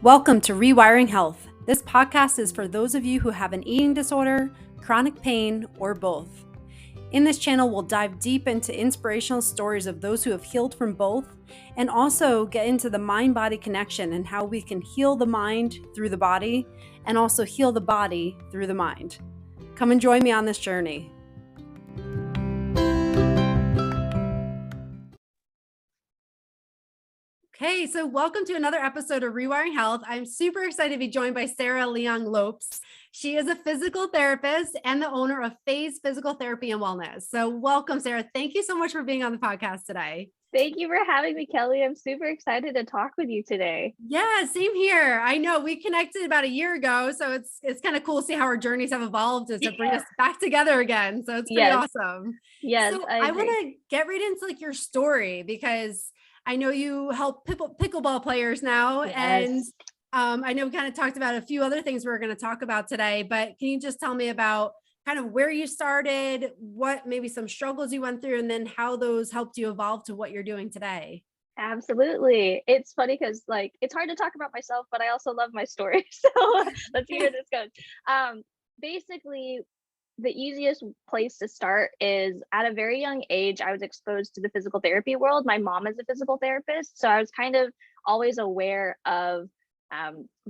Welcome to Rewiring Health. This podcast is for those of you who have an eating disorder, chronic pain, or both. In this channel, we'll dive deep into inspirational stories of those who have healed from both, and also get into the mind-body connection and how we can heal the mind through the body, and also heal the body through the mind. Come and join me on this journey. Okay, so welcome to another episode of Rewiring Health. I'm super excited to be joined by Sara Leong-Lopes. She is a physical therapist and the owner of Phase Physical Therapy and Wellness. So welcome, Sara. Thank you so much for being on the podcast today. Thank you for having me, Kelly. I'm super excited to talk with you today. Yeah, same here. I know we connected about a year ago, so it's kind of cool to see how our journeys have evolved to bring us back together again. So it's pretty awesome. Yes, so I want to get right into like your story because I know you help pickleball players now, and I know we kind of talked about a few other things we're going to talk about today, but can you just tell me about kind of where you started, what maybe some struggles you went through, and then how those helped you evolve to what you're doing today? Absolutely. It's funny because like it's hard to talk about myself, but I also love my story. So let's see where this goes. Basically, the easiest place to start is at a very young age, I was exposed to the physical therapy world. My mom is a physical therapist, so I was kind of always aware of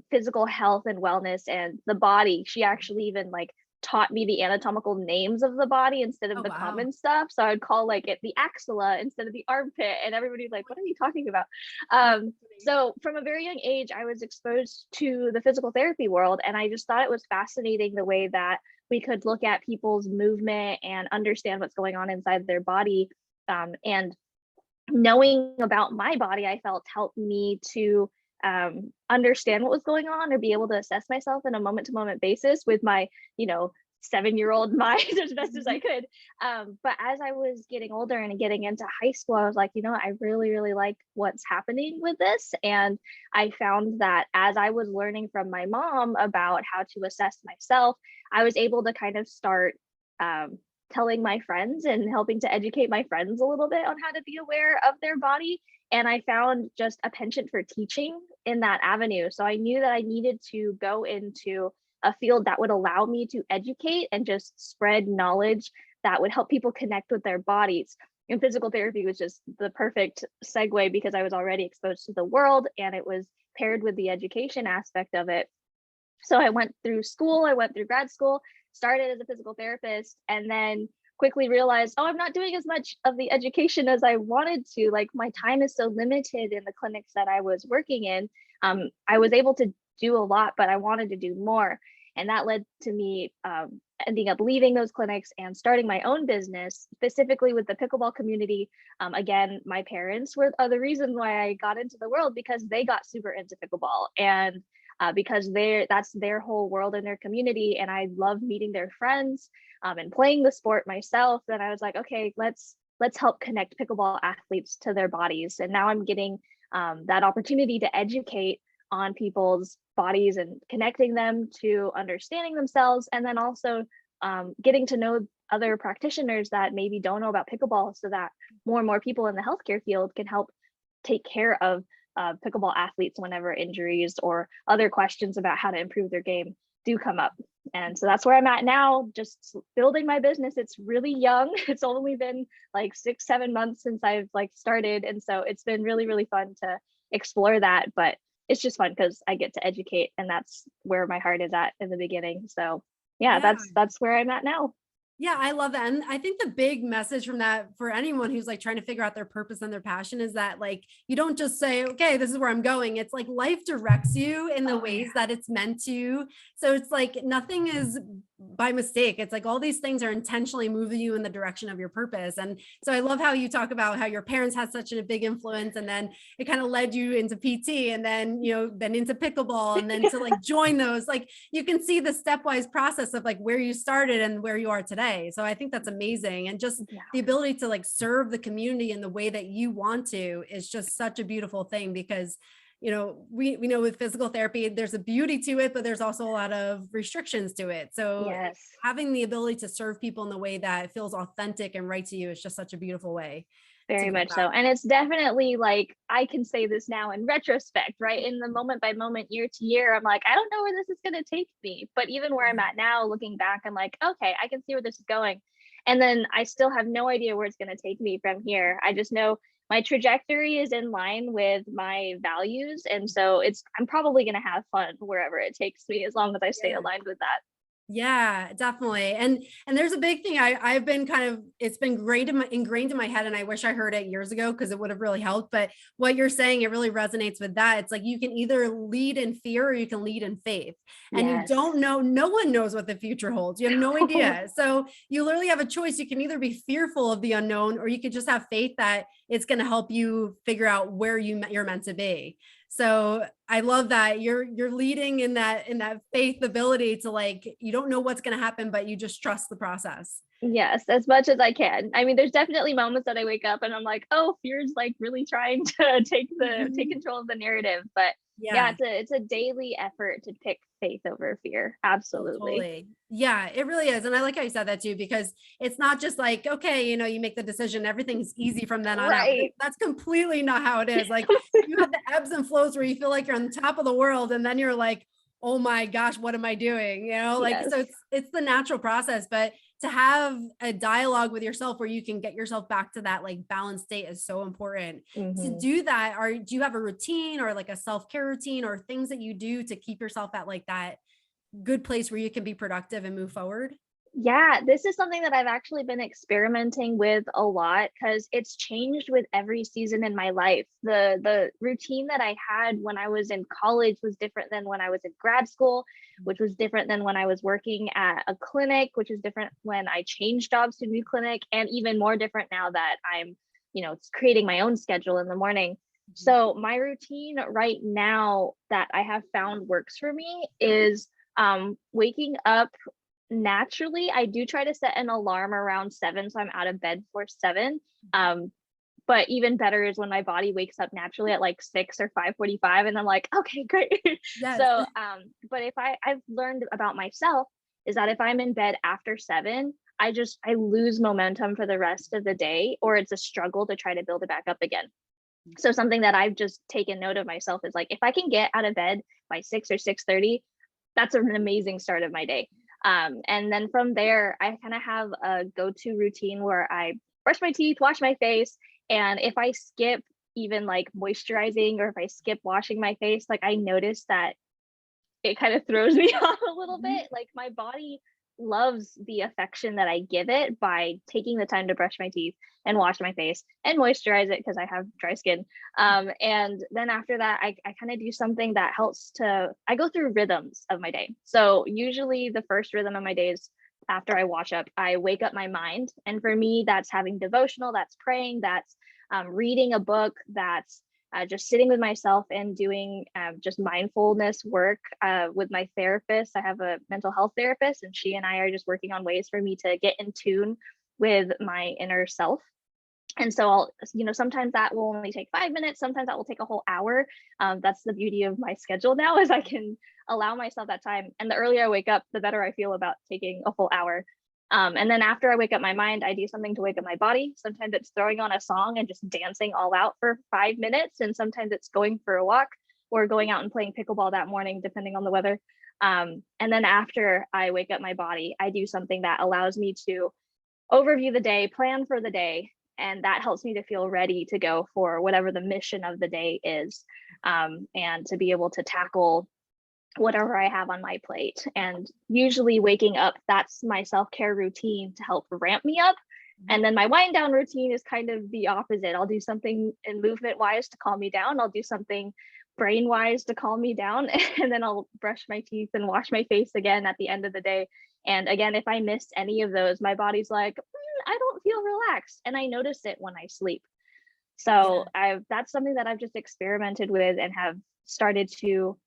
physical health and wellness and the body. She actually even like taught me the anatomical names of the body instead of the common stuff. So I would call like it the axilla instead of the armpit, and everybody's like, what are you talking about? So from a very young age, I was exposed to the physical therapy world, and I just thought it was fascinating the way that we could look at people's movement and understand what's going on inside their body. And knowing about my body, I felt helped me to understand what was going on or be able to assess myself in a moment-to-moment basis with my, 7-year-old mind as best as I could. But as I was getting older and getting into high school, I was like, I really, really like what's happening with this. And I found that as I was learning from my mom about how to assess myself, I was able to kind of start telling my friends and helping to educate my friends a little bit on how to be aware of their body. And I found just a penchant for teaching in that avenue. So I knew that I needed to go into a field that would allow me to educate and just spread knowledge that would help people connect with their bodies. And physical therapy was just the perfect segue because I was already exposed to the world and it was paired with the education aspect of it. So I went through school, I went through grad school, started as a physical therapist, and then quickly realized, I'm not doing as much of the education as I wanted to. Like my time is so limited in the clinics that I was working in. I was able to do a lot, but I wanted to do more. And that led to me ending up leaving those clinics and starting my own business, specifically with the pickleball community. Again, my parents were the reason why I got into the world because they got super into pickleball. And because that's their whole world in their community. And I love meeting their friends and playing the sport myself. Then I was like, okay, let's help connect pickleball athletes to their bodies. And now I'm getting that opportunity to educate on people's bodies and connecting them to understanding themselves. And then also getting to know other practitioners that maybe don't know about pickleball so that more and more people in the healthcare field can help take care of pickleball athletes whenever injuries or other questions about how to improve their game do come up. And so that's where I'm at now, just building my business. It's really young. It's only been like 6-7 months since I've like started. And so it's been really, really fun to explore that, but it's just fun because I get to educate, and that's where my heart is at in the beginning. So yeah. That's where I'm at now. Yeah, I love that. And I think the big message from that for anyone who's like trying to figure out their purpose and their passion is that like, you don't just say, okay, this is where I'm going. It's like life directs you in the ways that it's meant to. So it's like nothing is by mistake. It's like all these things are intentionally moving you in the direction of your purpose. And so I love how you talk about how your parents had such a big influence, and then it kind of led you into PT, and then, then into pickleball, and then to like join those, like you can see the stepwise process of like where you started and where you are today. So I think that's amazing. And just the ability to like serve the community in the way that you want to is just such a beautiful thing because we know with physical therapy, there's a beauty to it, but there's also a lot of restrictions to it. So having the ability to serve people in the way that feels authentic and right to you is just such a beautiful way. Very much so. And it's definitely like, I can say this now in retrospect, right? In the moment by moment, year to year, I'm like, I don't know where this is going to take me. But even where I'm at now, looking back, I'm like, okay, I can see where this is going. And then I still have no idea where it's going to take me from here. I just know my trajectory is in line with my values. And so I'm probably going to have fun wherever it takes me, as long as I stay aligned with that. Yeah, definitely. And there's a big thing I've been kind of, it's been ingrained in my head, and I wish I heard it years ago because it would have really helped. But what you're saying, it really resonates with that. It's like you can either lead in fear or you can lead in faith. And you don't know, no one knows what the future holds. You have no idea. So you literally have a choice. You can either be fearful of the unknown, or you could just have faith that it's going to help you figure out where you're meant to be. So I love that you're leading in that faith ability to, like, you don't know what's going to happen, but you just trust the process. Yes, as much as I can. I mean, there's definitely moments that I wake up and I'm like, oh, fear's like really trying to take control of the narrative. But yeah, it's a daily effort to pick faith over fear. Absolutely. Totally. Yeah, it really is. And I like how you said that too, because it's not just like, okay, you make the decision, everything's easy from then on out. That's completely not how it is. Like, you have the ebbs and flows where you feel like you're on the top of the world, and then you're like, oh my gosh, what am I doing? So it's the natural process. But to have a dialogue with yourself where you can get yourself back to that like balanced state is so important. To do that, do you have a routine or like a self-care routine or things that you do to keep yourself at like that good place where you can be productive and move forward? Yeah, this is something that I've actually been experimenting with a lot, because it's changed with every season in my life. The routine that I had when I was in college was different than when I was in grad school, which was different than when I was working at a clinic, which is different when I changed jobs to a new clinic, and even more different now that I'm, creating my own schedule in the morning. So my routine right now that I have found works for me is waking up naturally. I do try to set an alarm around 7, so I'm out of bed for 7. But even better is when my body wakes up naturally at like 6 or 5:45, and I'm like, okay, great. So but if I've learned about myself is that if I'm in bed after 7, I lose momentum for the rest of the day, or it's a struggle to try to build it back up again. So something that I've just taken note of myself is like, if I can get out of bed by 6 or 6:30, that's an amazing start of my day. And then from there, I kind of have a go-to routine where I brush my teeth, wash my face. And if I skip even like moisturizing, or if I skip washing my face, like I notice that it kind of throws me off a little bit. Like my body loves the affection that I give it by taking the time to brush my teeth and wash my face and moisturize it, because I have dry skin. And then after that, I kind of do something that helps I go through rhythms of my day. So usually the first rhythm of my day is after I wash up, I wake up my mind. And for me, that's having devotional, that's praying, that's reading a book, that's just sitting with myself and doing just mindfulness work with my therapist. I have a mental health therapist, and she and I are just working on ways for me to get in tune with my inner self. And so sometimes that will only take 5 minutes. Sometimes that will take a whole hour. That's the beauty of my schedule now, is I can allow myself that time. And the earlier I wake up, the better I feel about taking a full hour. And then after I wake up my mind, I do something to wake up my body. Sometimes it's throwing on a song and just dancing all out for 5 minutes. And sometimes it's going for a walk or going out and playing pickleball that morning, depending on the weather. And then after I wake up my body, I do something that allows me to overview the day, plan for the day. And that helps me to feel ready to go for whatever the mission of the day is, and to be able to tackle whatever I have on my plate. And usually waking up, that's my self-care routine to help ramp me up. And then my wind down routine is kind of the opposite. I'll do something in movement wise to calm me down. I'll do something brain wise to calm me down. And then I'll brush my teeth and wash my face again at the end of the day. And again, if I missed any of those, my body's like, I don't feel relaxed. And I notice it when I sleep. So that's something that I've just experimented with and have started to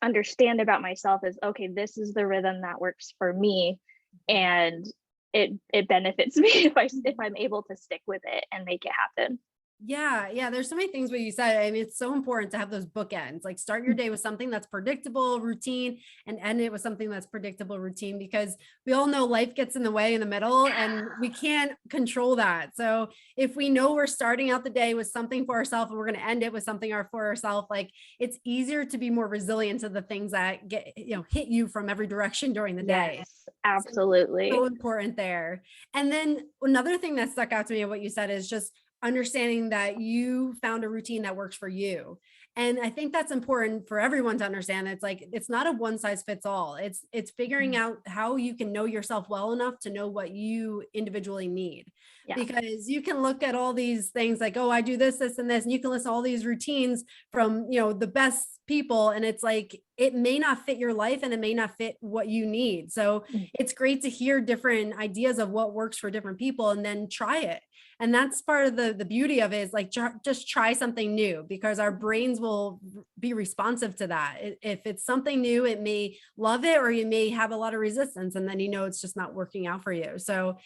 understand about myself is, okay, this is the rhythm that works for me, and it benefits me if I'm able to stick with it and make it happen. Yeah. There's so many things what you said. I mean, it's so important to have those bookends. Like start your day with something that's predictable, routine, and end it with something that's predictable, routine, because we all know life gets in the way in the middle and we can't control that. So if we know we're starting out the day with something for ourselves and we're going to end it with something for ourselves, like it's easier to be more resilient to the things that get, hit you from every direction during the day. Yes, So, so absolutely. important there. And then another thing that stuck out to me of what you said is just understanding that you found a routine that works for you. And I think that's important for everyone to understand. It's like, it's not a one size fits all. It's figuring out how you can know yourself well enough to know what you individually need. Yeah. Because you can look at all these things like, oh, I do this, and this, and you can list all these routines from, the best people. And it's like, it may not fit your life and it may not fit what you need. So Mm. it's great to hear different ideas of what works for different people and then try it. And that's part of the beauty of it, is like, just try something new, because our brains will be responsive to that. If it's something new, it may love it, or you may have a lot of resistance, and then it's just not working out for you. So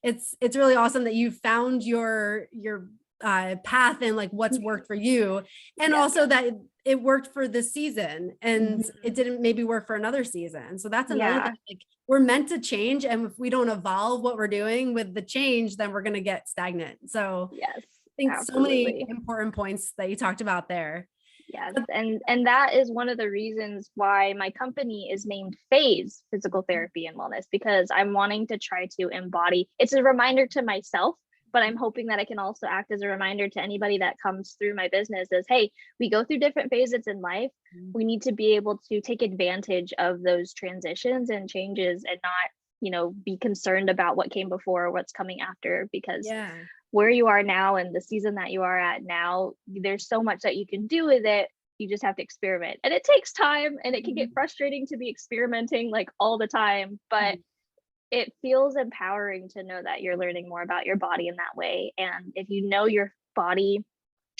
it's really awesome that you found your path and like what's worked for you, and Yes. also that it worked for this season and Mhm. it didn't maybe work for another season. So that's another Yeah. thing. Like, we're meant to change, and if we don't evolve what we're doing with the change, then we're going to get stagnant. So Yes, I think so many absolutely. important points that you talked about there. Yes, But and that is one of the reasons why my company is named Phase Physical Therapy and Wellness, because I'm wanting to try to embody. It's a reminder to myself, but I'm hoping that I can also act as a reminder to anybody that comes through my business as, hey, we go through different phases in life. We need to be able to take advantage of those transitions and changes and not, be concerned about what came before or what's coming after, because yeah. where you are now and the season that you are at now, there's so much that you can do with it. You just have to experiment. And it takes time and it can get Mhm. frustrating to be experimenting like all the time, but it feels empowering to know that you're learning more about your body in that way. And if you know your body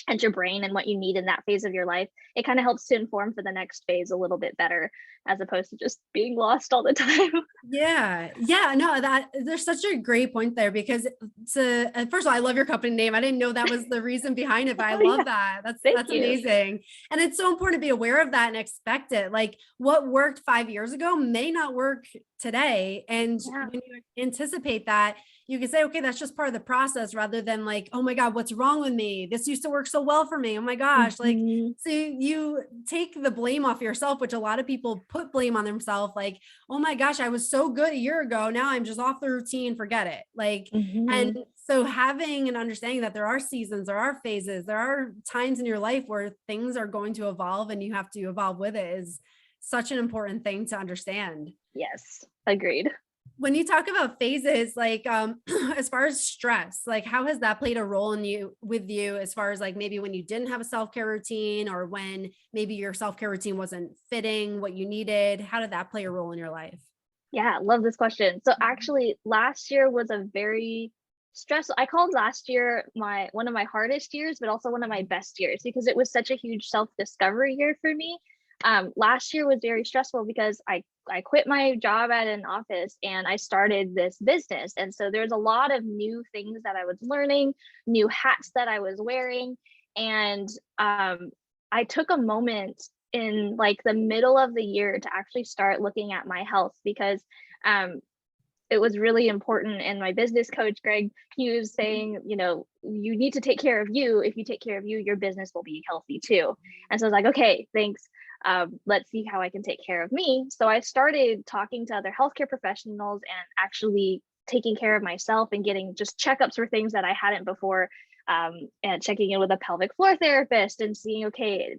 and your brain and what you need in that phase of your life, it kind of helps to inform for the next phase a little bit better, as opposed to just being lost all the time. Yeah. No, that there's such a great point there, because first of all, I love your company name. I didn't know that was the reason behind it, but I Oh yeah, love that. That's thank that's you. amazing. And it's so important to be aware of that and expect it. Like what worked 5 years ago may not work today. And Yeah. when you anticipate that, you can say, okay, that's just part of the process, rather than like, oh my God, what's wrong with me? This used to work so well for me. Oh my gosh. Like, Mhm. so you take the blame off yourself, which a lot of people put blame on themselves. Like, oh my gosh, I was so good a year ago. Now I'm just off the routine, forget it. Like, and Mhm. so having an understanding that there are seasons, there are phases, there are times in your life where things are going to evolve and you have to evolve with it, is such an important thing to understand. Yes, agreed. When you talk about phases, like as far as stress, like how has that played a role in you with you, as far as like maybe when you didn't have a self-care routine, or when maybe your self-care routine wasn't fitting what you needed? How did that play a role in your life? Yeah, love this question. So actually last year was a very stressful. I called last year my one of my hardest years, but also one of my best years, because it was such a huge self-discovery year for me. Last year was very stressful because I quit my job at an office and I started this business. And so there's a lot of new things that I was learning, new hats that I was wearing. And I took a moment in like the middle of the year to actually start looking at my health, because um, it was really important. And my business coach, Greg, he was saying, you need to take care of you. If you take care of you, your business will be healthy too. And so I was like, okay, thanks. Let's see how I can take care of me. So I started talking to other healthcare professionals and actually taking care of myself and getting just checkups for things that I hadn't before, and checking in with a pelvic floor therapist and seeing, okay,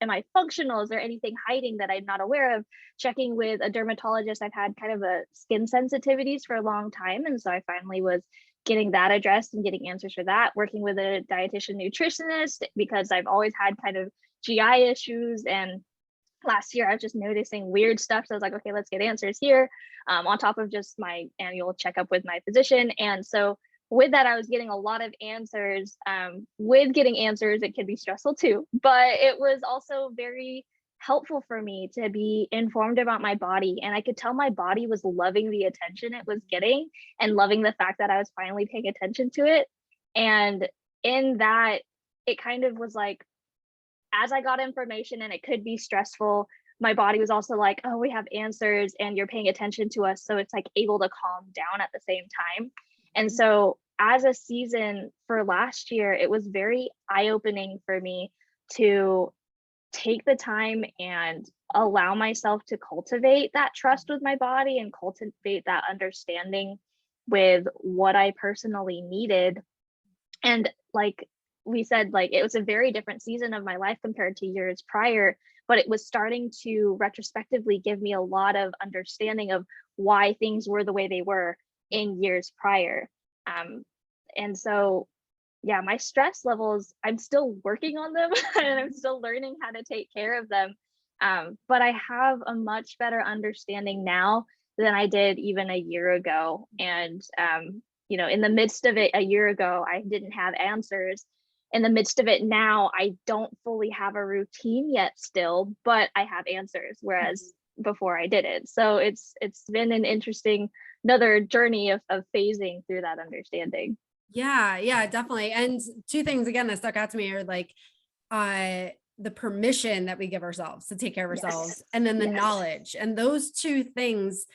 am I functional? Is there anything hiding that I'm not aware of? Checking with a dermatologist. I've had kind of a skin sensitivities for a long time. And so I finally was getting that addressed and getting answers for that, working with a dietitian nutritionist, because I've always had kind of GI issues. And last year I was just noticing weird stuff. So I was like, okay, let's get answers here, on top of just my annual checkup with my physician. And so with that, I was getting a lot of answers. With getting answers, it can be stressful too, but it was also very helpful for me to be informed about my body. And I could tell my body was loving the attention it was getting and loving the fact that I was finally paying attention to it. And in that it kind of was like, as I got information and it could be stressful, my body was also like, oh, we have answers and you're paying attention to us. So it's like able to calm down at the same time. And so as a season for last year, it was very eye-opening for me to take the time and allow myself to cultivate that trust with my body and cultivate that understanding with what I personally needed. And like we said, like it was a very different season of my life compared to years prior, but it was starting to retrospectively give me a lot of understanding of why things were the way they were in years prior. Um, and so, yeah, my stress levels, I'm still working on them and I'm still learning how to take care of them. But I have a much better understanding now than I did even a year ago. And in the midst of it a year ago, I didn't have answers. In the midst of it now, I don't fully have a routine yet still, but I have answers, whereas before I didn't. So it's been an interesting another journey of phasing through that understanding. Yeah, definitely. And two things again that stuck out to me are like the permission that we give ourselves to take care of ourselves, Yes. and then the Yes. knowledge. And those two things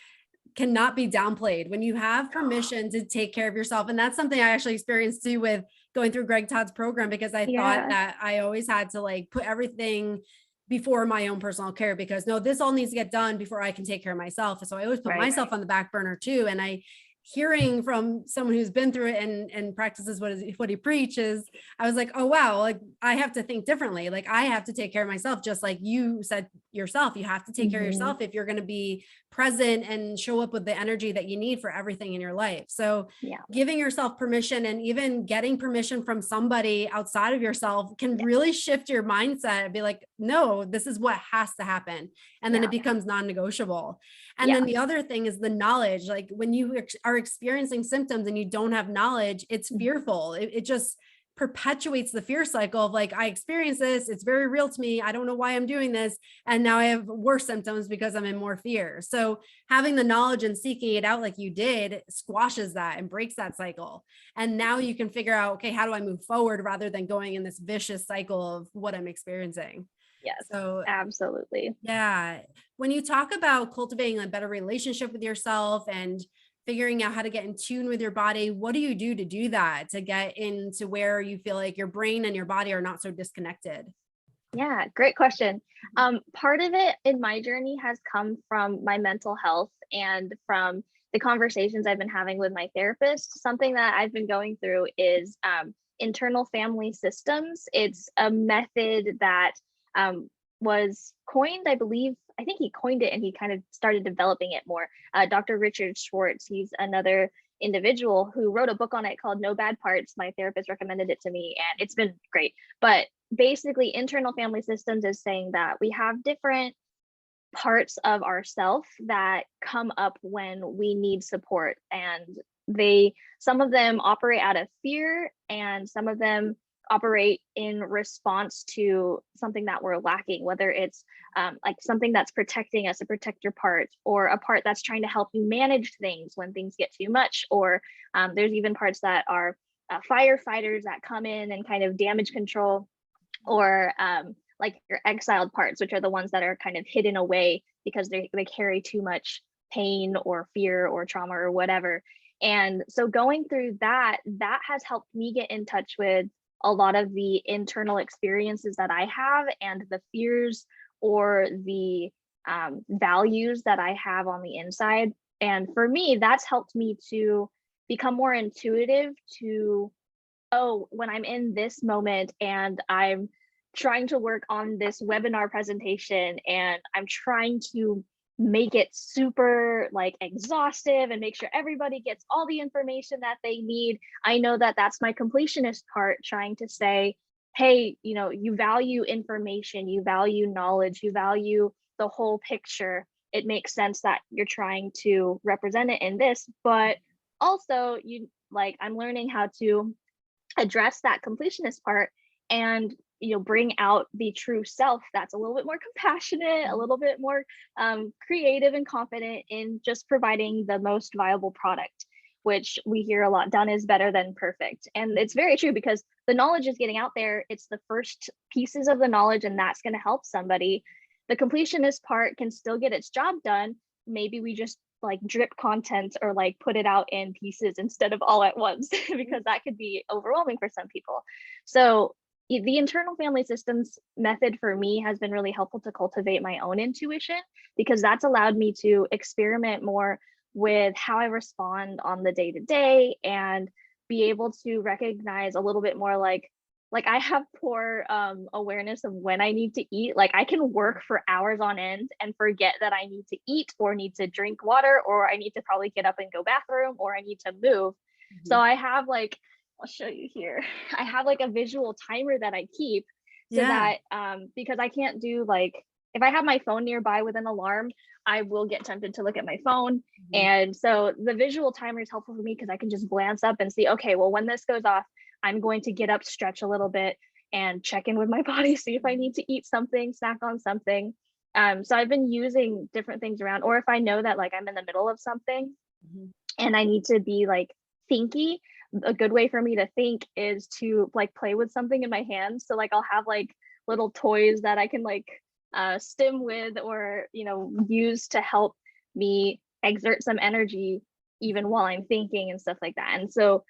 cannot be downplayed when you have permission to take care of yourself. And that's something I actually experienced too with going through Greg Todd's program, because I thought Yeah. that I always had to like put everything before my own personal care, because no, this all needs to get done before I can take care of myself. So I always put Right. myself on the back burner too. And I, hearing from someone who's been through it and practices what he preaches, I was like, oh wow, like I have to think differently. Like I have to take care of myself, just like you said yourself. You have to take care of Mhm. yourself if you're going to be present and show up with the energy that you need for everything in your life. So Yeah. giving yourself permission, and even getting permission from somebody outside of yourself, can Yeah. really shift your mindset and be like, no, this is what has to happen. And then Yeah. it becomes non-negotiable. And Yeah. then the other thing is the knowledge. Like when you are experiencing symptoms and you don't have knowledge, it's Mhm. fearful. It just perpetuates the fear cycle of like, I experienced this, it's very real to me, I don't know why I'm doing this, and now I have worse symptoms because I'm in more fear. So having the knowledge and seeking it out like you did squashes that and breaks that cycle. And now you can figure out, okay, how do I move forward, rather than going in this vicious cycle of what I'm experiencing. Yes. So Absolutely. yeah, when you talk about cultivating a better relationship with yourself and figuring out how to get in tune with your body, what do you do to do that, to get into where you feel like your brain and your body are not so disconnected? Yeah, great question. Part of it in my journey has come from my mental health and from the conversations I've been having with my therapist. Something that I've been going through is internal family systems. It's a method that um, was coined, I believe. I think he coined it and he kind of started developing it more. Dr. Richard Schwartz, he's another individual who wrote a book on it called No Bad Parts. My therapist recommended it to me and it's been great. But basically internal family systems is saying that we have different parts of ourself that come up when we need support, and some of them operate out of fear and some of them operate in response to something that we're lacking, whether it's like something that's protecting us, a protector part, or a part that's trying to help you manage things when things get too much, or there's even parts that are firefighters that come in and kind of damage control, or like your exiled parts, which are the ones that are kind of hidden away because they carry too much pain or fear or trauma or whatever. And so going through that has helped me get in touch with a lot of the internal experiences that I have and the fears or the values that I have on the inside. And for me, that's helped me to become more intuitive to, oh, when I'm in this moment and I'm trying to work on this webinar presentation and I'm trying to make it super like exhaustive and make sure everybody gets all the information that they need. I know that that's my completionist part trying to say, hey, you value information, you value knowledge, you value the whole picture. It makes sense that you're trying to represent it in this, but also I'm learning how to address that completionist part and bring out the true self that's a little bit more compassionate, a little bit more creative and confident in just providing the most viable product, which we hear a lot, done is better than perfect. And it's very true, because the knowledge is getting out there. It's the first pieces of the knowledge, and that's going to help somebody. The completionist part can still get its job done. Maybe we just like drip content or like put it out in pieces instead of all at once, because that could be overwhelming for some people. So the internal family systems method for me has been really helpful to cultivate my own intuition, because that's allowed me to experiment more with how I respond on the day to day, and be able to recognize a little bit more like I have poor awareness of when I need to eat. Like I can work for hours on end and forget that I need to eat or need to drink water, or I need to probably get up and go bathroom, or I need to move. So I have like, I'll show you here. I have like a visual timer that I keep, so that because I can't do like, if I have my phone nearby with an alarm, I will get tempted to look at my phone. And so the visual timer is helpful for me, because I can just glance up and see, okay, well, when this goes off, I'm going to get up, stretch a little bit, and check in with my body, see if I need to eat something, snack on something. So I've been using different things around, or if I know that like I'm in the middle of something and I need to be like thinky, a good way for me to think is to like play with something in my hands. So like I'll have like little toys that I can like stim with, or use to help me exert some energy even while I'm thinking and stuff like that. And so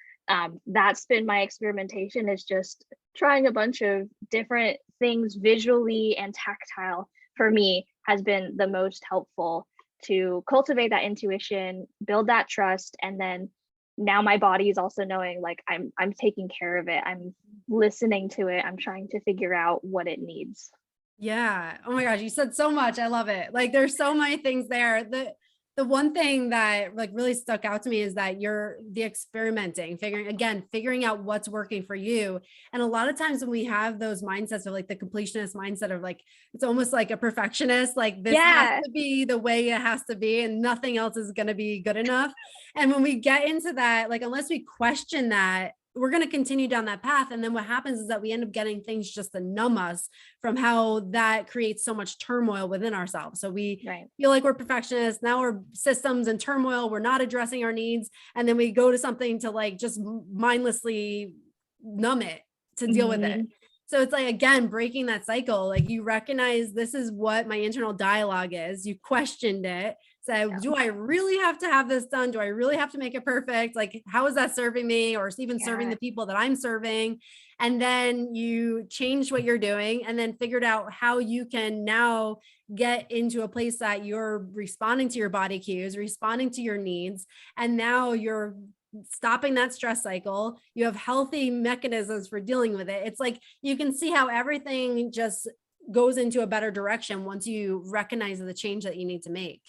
that's been my experimentation, is just trying a bunch of different things visually and tactile. For me, has been the most helpful to cultivate that intuition, build that trust, and then now my body is also knowing like I'm taking care of it, I'm listening to it, I'm trying to figure out what it needs. Yeah. Oh my gosh, you said so much. I love it. Like there's so many things there. The one thing that like really stuck out to me is that you're the experimenting, figuring out what's working for you. And a lot of times when we have those mindsets of like the completionist mindset of like, it's almost like a perfectionist, like this has Yeah. to be the way it has to be and nothing else is going to be good enough. And when we get into that, like, unless we question that, we're going to continue down that path. And then what happens is that we end up getting things just to numb us from how that creates so much turmoil within ourselves. So we feel like we're perfectionists. Now we're systems and turmoil. We're not addressing our needs. And then we go to something to like just mindlessly numb it to deal with it. So it's like, again, breaking that cycle. Like you recognize this is what my internal dialogue is. You questioned it. So do I really have to have this done? Do I really have to make it perfect? Like, how is that serving me, or even serving the people that I'm serving? And then you changed what you're doing, and then figured out how you can now get into a place that you're responding to your body cues, responding to your needs. And now you're stopping that stress cycle. You have healthy mechanisms for dealing with it. It's like, you can see how everything just goes into a better direction once you recognize the change that you need to make.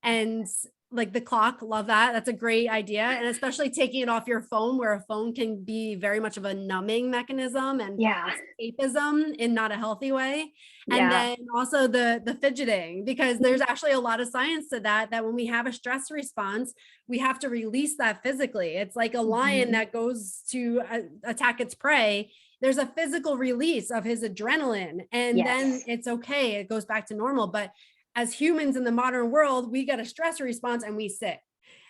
And like the clock, love that. That's a great idea. And especially taking it off your phone, where a phone can be very much of a numbing mechanism and escapism in not a healthy way. And then also the fidgeting, because there's actually a lot of science to that when we have a stress response, we have to release that physically. It's like a lion that goes to attack its prey. There's a physical release of his adrenaline, and then it's okay. It goes back to normal. But as humans in the modern world, we get a stress response and we sit.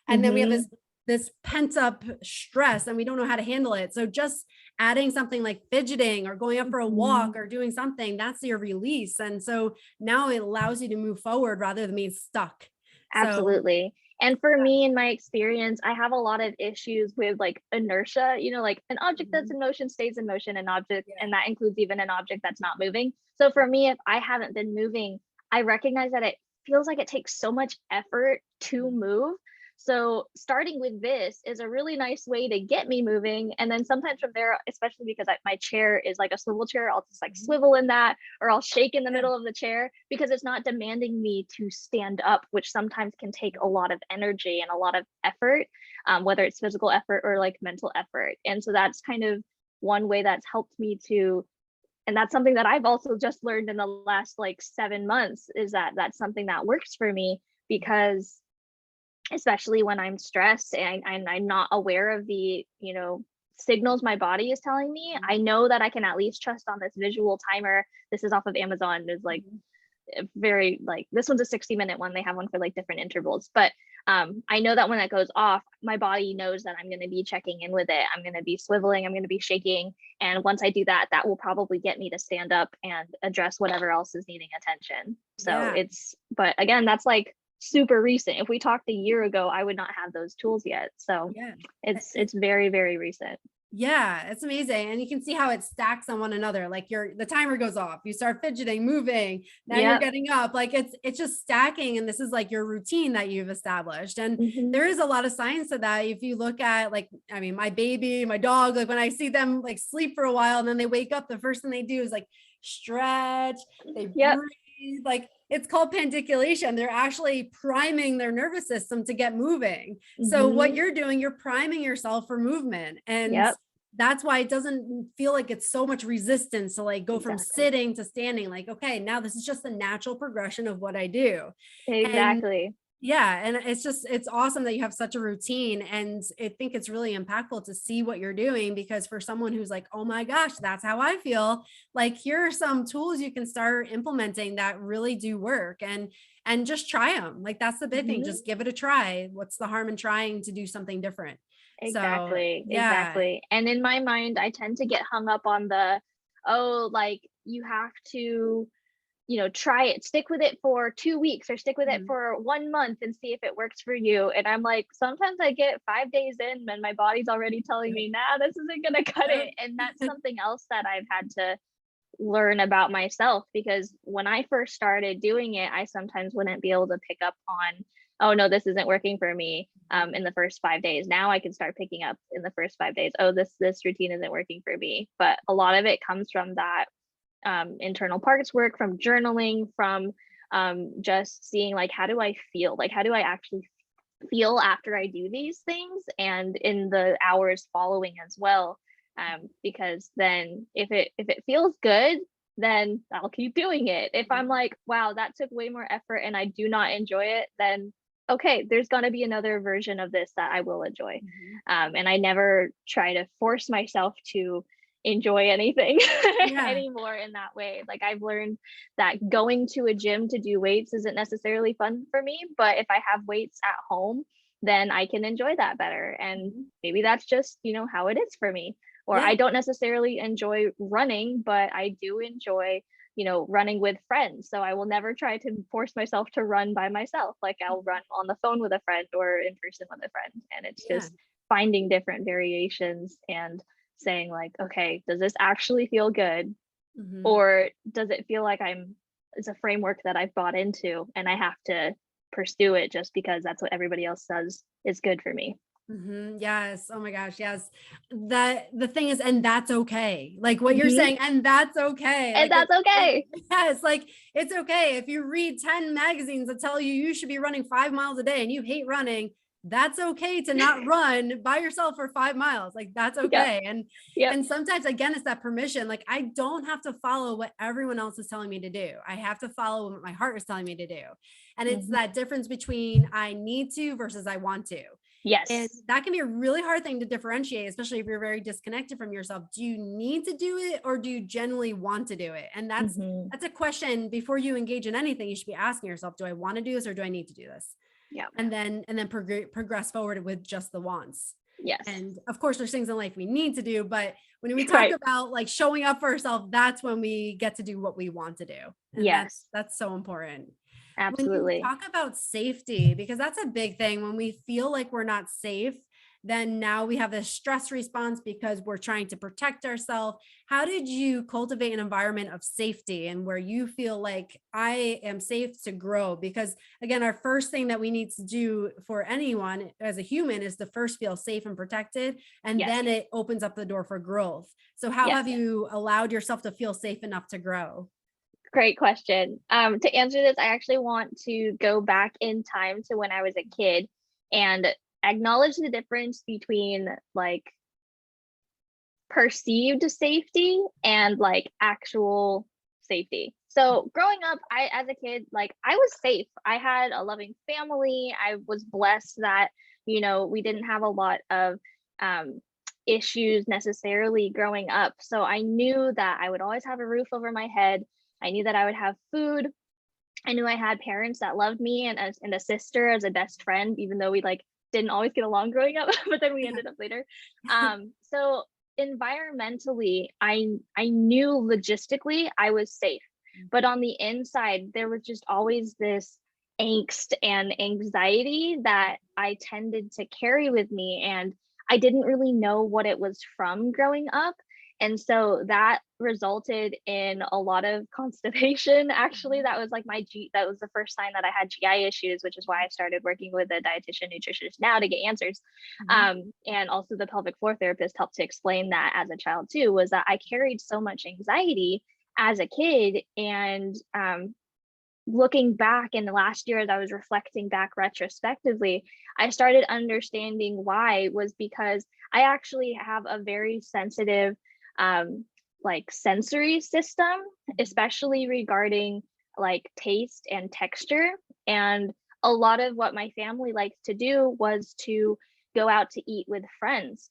And then we have this pent up stress and we don't know how to handle it. So just adding something like fidgeting or going up for a walk or doing something, that's your release. And so now it allows you to move forward rather than being stuck. Absolutely. And for me, in my experience, I have a lot of issues with like inertia, like an object that's in motion stays in motion, an object, and that includes even an object that's not moving. So for me, if I haven't been moving, I recognize that it feels like it takes so much effort to move. So starting with this is a really nice way to get me moving. And then sometimes from there, especially because my chair is like a swivel chair, I'll just like swivel in that, or I'll shake in the middle of the chair, because it's not demanding me to stand up, which sometimes can take a lot of energy and a lot of effort, whether it's physical effort or like mental effort. And so that's kind of one way that's helped me to. And that's something that I've also just learned in the last like 7 months, is that that's something that works for me, because especially when I'm stressed and I'm not aware of the, signals my body is telling me, I know that I can at least trust on this visual timer. This is off of Amazon. There's like very like, this one's a 60-minute one. They have one for like different intervals, but I know that when that goes off, my body knows that I'm going to be checking in with it. I'm going to be swiveling, I'm going to be shaking. And once I do that, that will probably get me to stand up and address whatever else is needing attention. So but again, that's like super recent. If we talked a year ago, I would not have those tools yet. So it's very, very recent. Yeah, it's amazing. And you can see how it stacks on one another. Like the timer goes off, you start fidgeting, moving, now you're getting up. Like it's just stacking. And this is like your routine that you've established. And there is a lot of science to that. If you look at like, I mean, my baby, my dog, like when I see them like sleep for a while and then they wake up, the first thing they do is like stretch, they breathe, like it's called pandiculation. They're actually priming their nervous system to get moving. So what you're doing, you're priming yourself for movement. And that's why it doesn't feel like it's so much resistance to like go from sitting to standing. Like, okay, now this is just the natural progression of what I do. Exactly. And yeah. And it's awesome that you have such a routine. And I think it's really impactful to see what you're doing, because for someone who's like, oh my gosh, that's how I feel, like, here are some tools you can start implementing that really do work, and just try them. Like, that's the big thing. Just give it a try. What's the harm in trying to do something different? Exactly. And in my mind, I tend to get hung up on like you have to, try it, stick with it for 2 weeks or stick with it for 1 month and see if it works for you. And I'm like, sometimes I get 5 days in and my body's already telling me, nah, this isn't going to cut it. And that's something else that I've had to learn about myself, because when I first started doing it, I sometimes wouldn't be able to pick up on, oh no, this isn't working for me in the first 5 days. Now I can start picking up in the first 5 days, oh, this routine isn't working for me. But a lot of it comes from that internal parts work, from journaling, from just seeing like, how do I feel? Like, how do I actually feel after I do these things, and in the hours following as well. Because then if it feels good, then I'll keep doing it. If I'm like, wow, that took way more effort and I do not enjoy it, then okay, there's going to be another version of this that I will enjoy. And I never try to force myself to enjoy anything anymore in that way. Like, I've learned that going to a gym to do weights isn't necessarily fun for me, but if I have weights at home, then I can enjoy that better. And maybe that's just, how it is for me. Or I don't necessarily enjoy running, but I do enjoy, running with friends. So I will never try to force myself to run by myself. Like, I'll run on the phone with a friend or in person with a friend. And it's just finding different variations and saying like, okay, does this actually feel good? Or does it feel like it's a framework that I've bought into and I have to pursue it just because that's what everybody else says is good for me? Yes. Oh my gosh. Yes. The thing is, and that's okay. Like what you're saying, and that's okay. And Like, that's okay. yes. Like, it's okay. If you read 10 magazines that tell you you should be running 5 miles a day and you hate running, that's okay to not run by yourself for 5 miles. Like, that's okay. And sometimes, again, it's that permission. Like, I don't have to follow what everyone else is telling me to do. I have to follow what my heart is telling me to do. And it's that difference between I need to versus I want to. Yes. And that can be a really hard thing to differentiate, especially if you're very disconnected from yourself. Do you need to do it, or do you genuinely want to do it? And that's a question before you engage in anything. You should be asking yourself, do I want to do this, or do I need to do this? Yeah. And then progress forward with just the wants. Yes. And of course, there's things in life we need to do, but when we talk about like showing up for ourselves, that's when we get to do what we want to do. And that's so important. Absolutely. When you talk about safety, because that's a big thing, when we feel like we're not safe, then now we have this stress response because we're trying to protect ourselves. How did you cultivate an environment of safety and where you feel like I am safe to grow? Because again, our first thing that we need to do for anyone as a human is to first feel safe and protected, and then it opens up the door for growth. So how have you allowed yourself to feel safe enough to grow? Great question. To answer this, I actually want to go back in time to when I was a kid and acknowledge the difference between like perceived safety and like actual safety. So growing up, as a kid, like I was safe. I had a loving family. I was blessed that, we didn't have a lot of issues necessarily growing up. So I knew that I would always have a roof over my head. I knew that I would have food. I knew I had parents that loved me and a sister as a best friend, even though we like didn't always get along growing up, but then we Yeah. ended up later. So environmentally, I knew logistically I was safe, but on the inside, there was just always this angst and anxiety that I tended to carry with me, and I didn't really know what it was from growing up. And so that resulted in a lot of constipation. Actually, Mhm. that was like that was the first sign that I had GI issues, which is why I started working with a dietitian nutritionist now to get answers. Mhm. And also the pelvic floor therapist helped to explain that as a child too, was that I carried so much anxiety as a kid. And looking back in the last year, as I was reflecting back retrospectively, I started understanding why was because I actually have a very sensitive like sensory system, especially regarding like taste and texture. And a lot of what my family liked to do was to go out to eat with friends.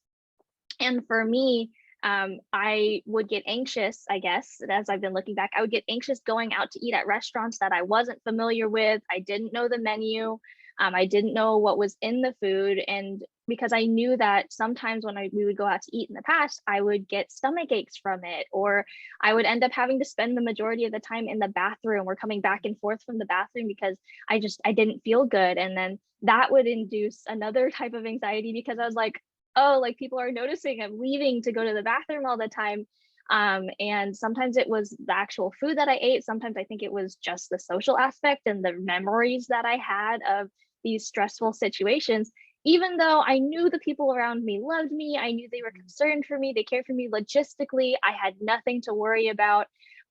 And for me, I would get anxious, I guess, as I've been looking back, I would get anxious going out to eat at restaurants that I wasn't familiar with. I didn't know the menu. I didn't know what was in the food. And because I knew that sometimes when we would go out to eat in the past, I would get stomach aches from it, or I would end up having to spend the majority of the time in the bathroom or coming back and forth from the bathroom because I didn't feel good. And then that would induce another type of anxiety because I was like, oh, like people are noticing I'm leaving to go to the bathroom all the time. And sometimes it was the actual food that I ate. Sometimes I think it was just the social aspect and the memories that I had of these stressful situations. Even though I knew the people around me loved me, I knew they were concerned for me, they cared for me logistically, I had nothing to worry about,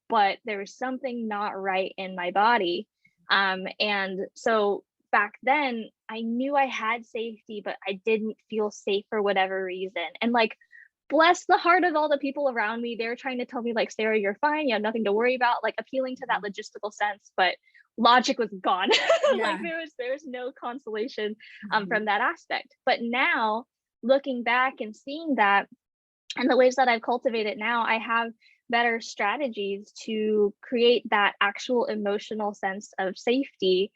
but there was something not right in my body. And so back then I knew I had safety, but I didn't feel safe for whatever reason. And like, bless the heart of all the people around me. They were trying to tell me, like, Sarah, you're fine. You have nothing to worry about, like appealing to that Mhm. logistical sense. But logic was gone. Like Yeah. there was no consolation Mhm. from that aspect. But now looking back and seeing that and the ways that I've cultivated now, I have better strategies to create that actual emotional sense of safety.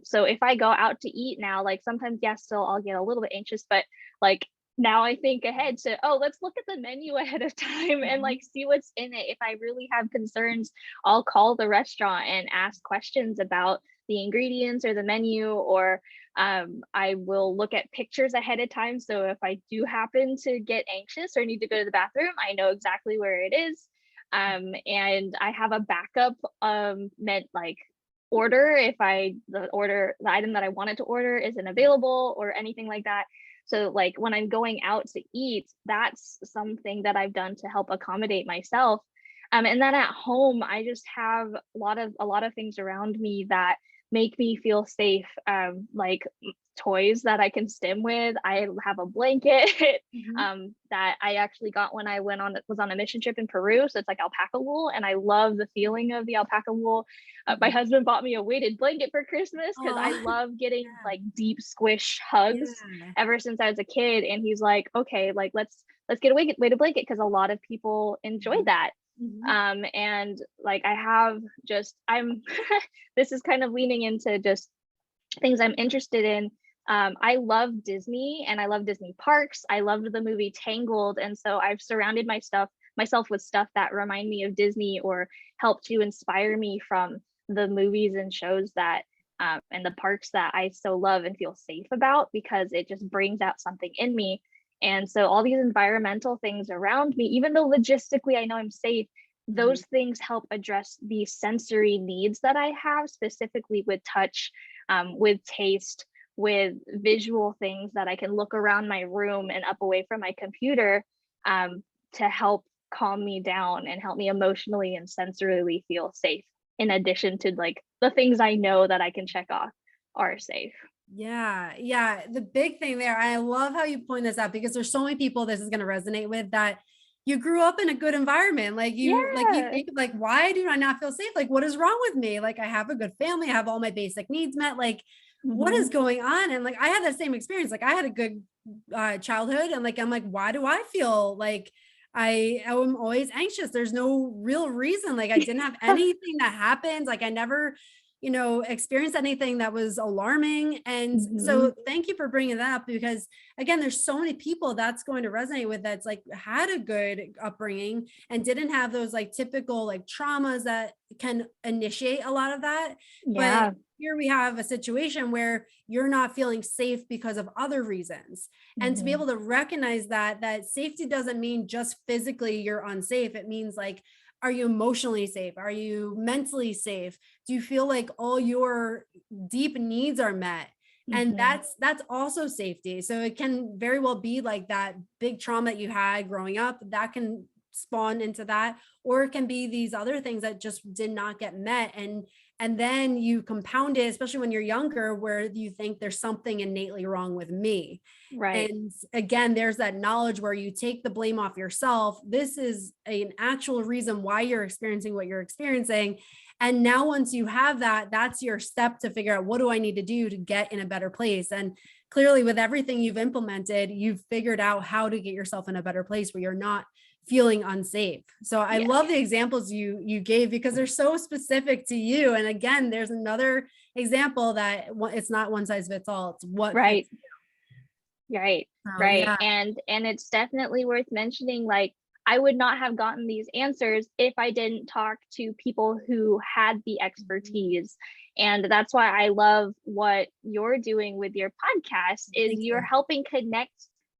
So if I go out to eat now, like sometimes, yes, still I'll get a little bit anxious, but like now I think ahead to, oh, let's look at the menu ahead of time and Mhm. like see what's in it. If I really have concerns, I'll call the restaurant and ask questions about the ingredients or the menu, or I will look at pictures ahead of time. So if I do happen to get anxious or need to go to the bathroom, I know exactly where it is. And I have a backup meant like order if the item that I wanted to order isn't available or anything like that. So like when I'm going out to eat, that's something that I've done to help accommodate myself. And then at home, I just have a lot of things around me that make me feel safe, like toys that I can stim with. I have a blanket Mhm. that I actually got when I was on a mission trip in Peru. So it's like alpaca wool, and I love the feeling of the alpaca wool. My Mhm. husband bought me a weighted blanket for Christmas because I Aw. love getting Yeah. like deep squish hugs Yeah. ever since I was a kid. And he's like, okay, like let's get a weighted blanket because a lot of people enjoy Mhm. that. Mhm. And like I have just I'm this is kind of leaning into just things I'm interested in. I love Disney and I love Disney parks. I loved the movie Tangled, and so I've surrounded myself with stuff that remind me of Disney or help to inspire me from the movies and shows that and the parks that I so love and feel safe about because it just brings out something in me. And so all these environmental things around me, even though logistically I know I'm safe, Mhm. those things help address the sensory needs that I have, specifically with touch, with taste, with visual things that I can look around my room and up away from my computer, to help calm me down and help me emotionally and sensorily feel safe, in addition to like the things I know that I can check off are safe. Yeah, yeah. The big thing there, I love how you point this out because there's so many people this is going to resonate with that you grew up in a good environment. Like you Yeah. think like, why do I not feel safe? Like, what is wrong with me? Like, I have a good family, I have all my basic needs met. Like, what is Hmm. going on? And like, I had that same experience. Like, I had a good childhood, and like, I'm like, why do I feel like I am always anxious? There's no real reason. Like, I didn't have anything that happens. Like, I never experienced anything that was alarming. And Mhm. so thank you for bringing that up, because again, there's so many people that's going to resonate with, that's like had a good upbringing and didn't have those like typical like traumas that can initiate a lot of that. But Yeah. here we have a situation where you're not feeling safe because of other reasons. And to be Mhm. able to recognize that safety doesn't mean just physically you're unsafe. It means like, are you emotionally safe? Are you mentally safe? Do you feel like all your deep needs are met? And Mhm. that's also safety. So it can very well be like that big trauma that you had growing up that can spawn into that, or it can be these other things that just did not get met. And then you compound it, especially when you're younger, where you think there's something innately wrong with me. Right. And again, there's that knowledge where you take the blame off yourself. This is an actual reason why you're experiencing what you're experiencing. And now, once you have that, that's your step to figure out, what do I need to do to get in a better place? And clearly, with everything you've implemented, you've figured out how to get yourself in a better place where you're not feeling unsafe. So I Yeah. love the examples you gave, because they're so specific to you. And again, there's another example that it's not one size fits all. It's what fits. Right. Right. So Right. yeah. And it's definitely worth mentioning, like, I would not have gotten these answers if I didn't talk to people who had the expertise. And that's why I love what you're doing with your podcast, is Thank you're you. helping connect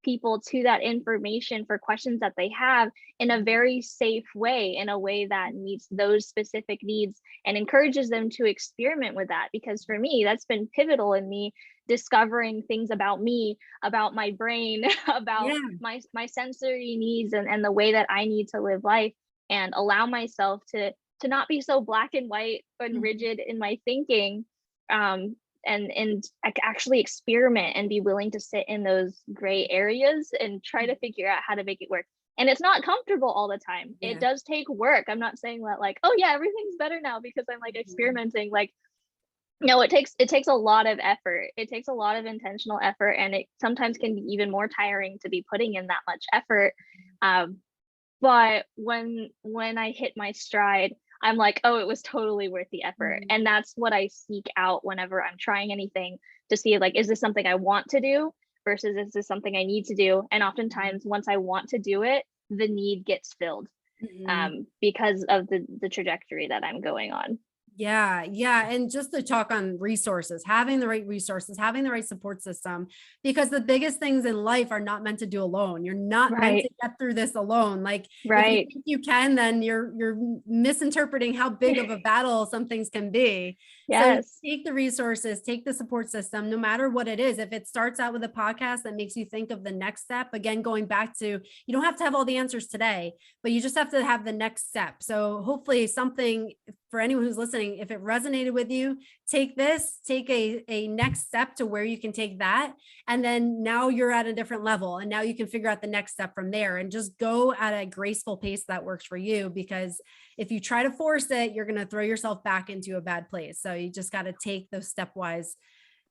people to that information for questions that they have in a very safe way, in a way that meets those specific needs and encourages them to experiment with that. Because for me, that's been pivotal in me discovering things about me, about my brain, about Yeah. my sensory needs, and the way that I need to live life, and allow myself to not be so black and white and Mhm. rigid in my thinking, and actually experiment and be willing to sit in those gray areas and try to figure out how to make it work. And it's not comfortable all the time. It Yeah. does take work. I'm not saying that, like, oh yeah, everything's better now because I'm like Mhm. experimenting. Like, no, it takes a lot of effort. It takes a lot of intentional effort, and it sometimes can be even more tiring to be putting in that much effort. Um, but when I hit my stride, I'm like, oh, it was totally worth the effort. Mhm. And that's what I seek out whenever I'm trying anything, to see, like, is this something I want to do versus is this something I need to do? And oftentimes, once I want to do it, the need gets filled, Mhm. because of the trajectory that I'm going on. Yeah, yeah. And just to talk on resources, having the right resources, having the right support system, because the biggest things in life are not meant to do alone. You're not meant to Right. get through this alone. Like, if you Right. think you can, then you're misinterpreting how big of a battle some things can be. So Yes. take the resources, take the support system, no matter what it is. If it starts out with a podcast that makes you think of the next step, again, going back to, you don't have to have all the answers today, but you just have to have the next step. So hopefully something, for anyone who's listening, if it resonated with you, take this, take a next step to where you can take that. And then now you're at a different level. And now you can figure out the next step from there, and just go at a graceful pace that works for you. Because if you try to force it, you're going to throw yourself back into a bad place. So you just got to take those stepwise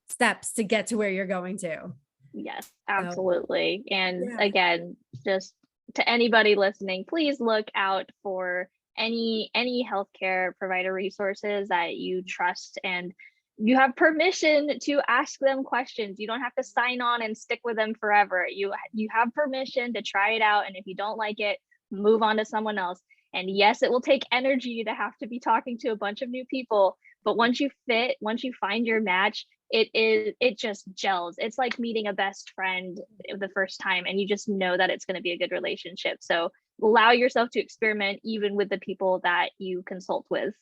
steps to get to where you're going to. Yes, So absolutely. And yeah. again, just to anybody listening, please look out for any healthcare provider resources that you trust, and you have permission to ask them questions. You don't have to sign on and stick with them forever. You have permission to try it out, and if you don't like it, move on to someone else. And yes, it will take energy to have to be talking to a bunch of new people, but once you find your match, it just gels. It's like meeting a best friend the first time, and you just know that it's going to be a good relationship. So allow yourself to experiment even with the people that you consult with.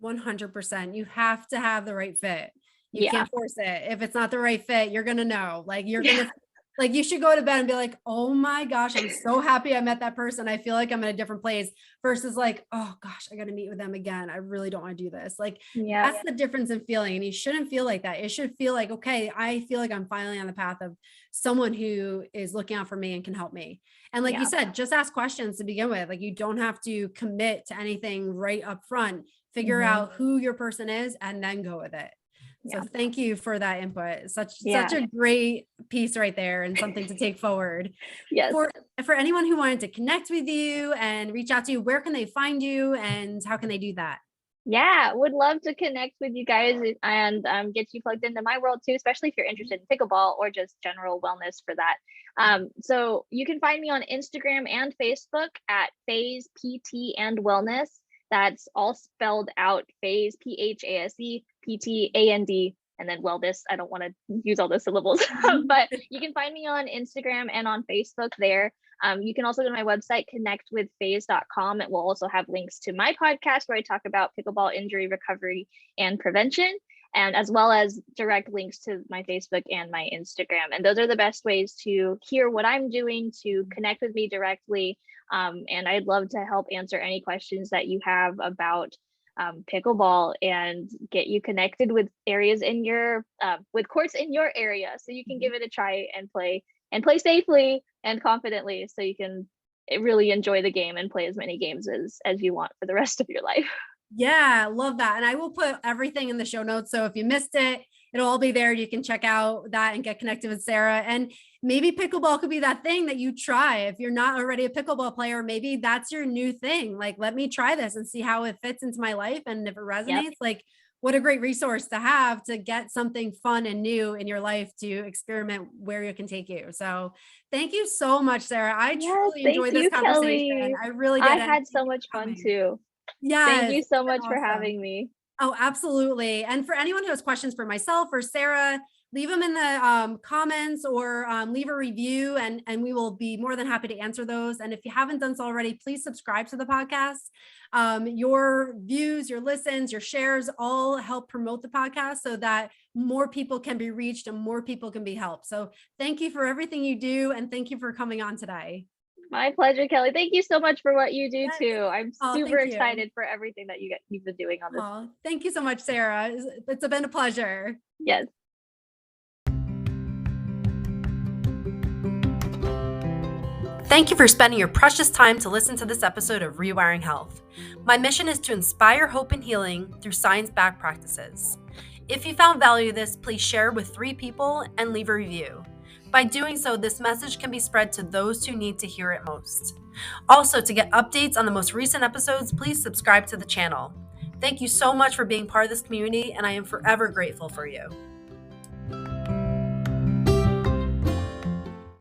100%. You have to have the right fit. You Yeah. can't force it. If it's not the right fit, you're going to know. Like, you're going to, like, you should go to bed and be like, oh my gosh, I'm so happy I met that person. I feel like I'm in a different place, versus like, oh gosh, I got to meet with them again. I really don't want to do this. Like, Yeah. that's the difference in feeling. And you shouldn't feel like that. It should feel like, okay, I feel like I'm finally on the path of someone who is looking out for me and can help me. And like you Yeah. said, just ask questions to begin with. Like, you don't have to commit to anything right up front. Figure Hmm. out who your person is and then go with it. So Yeah. thank you for that input. Such Yeah. a great piece right there, and something to take forward. Yes. For anyone who wanted to connect with you and reach out to you, where can they find you and how can they do that? Yeah, would love to connect with you guys and get you plugged into my world too, especially if you're interested in pickleball or just general wellness for that. So you can find me on Instagram and Facebook at Phase PT and Wellness. That's all spelled out: Phase, PHASE, PTAND, and then wellness. I don't want to use all those syllables, but you can find me on Instagram and on Facebook there. You can also go to my website, connectwithphase.com. It will also have links to my podcast where I talk about pickleball injury recovery and prevention, and as well as direct links to my Facebook and my Instagram. And those are the best ways to hear what I'm doing, to connect with me directly. And I'd love to help answer any questions that you have about pickleball and get you connected with areas in your with courts in your area so you can give it a try and play safely and confidently so you can really enjoy the game and play as many games as you want for the rest of your life. Yeah, love that. And I will put everything in the show notes. So if you missed it, it'll all be there. You can check out that and get connected with Sara. And maybe pickleball could be that thing that you try. If you're not already a pickleball player, maybe that's your new thing. Like, let me try this and see how it fits into my life. And if it resonates, Yep. like, what a great resource to have to get something fun and new in your life to experiment where it can take you. So thank you so much, Sara. I Yes, truly thank enjoyed this you, conversation. Kelly. I really I did. And had thank so you much for fun coming. too. Thank Yes, you it's so been much for awesome. having me. Oh, absolutely. And for anyone who has questions for myself or Sara, leave them in the comments or leave a review and we will be more than happy to answer those. And if you haven't done so already, please subscribe to the podcast. Your views, your listens, your shares all help promote the podcast so that more people can be reached and more people can be helped. So thank you for everything you do. And thank you for coming on today. My pleasure, Kelly. Thank you so much for what you do Yes. too. I'm Oh, super thank you. excited for everything that you've been doing on this. Oh, thank you so much, Sara. It's been a pleasure. Yes. Thank you for spending your precious time to listen to this episode of Rewiring Health. My mission is to inspire hope and healing through science-backed practices. If you found value in this, please share with 3 people and leave a review. By doing so, this message can be spread to those who need to hear it most. Also, to get updates on the most recent episodes, please subscribe to the channel. Thank you so much for being part of this community, and I am forever grateful for you.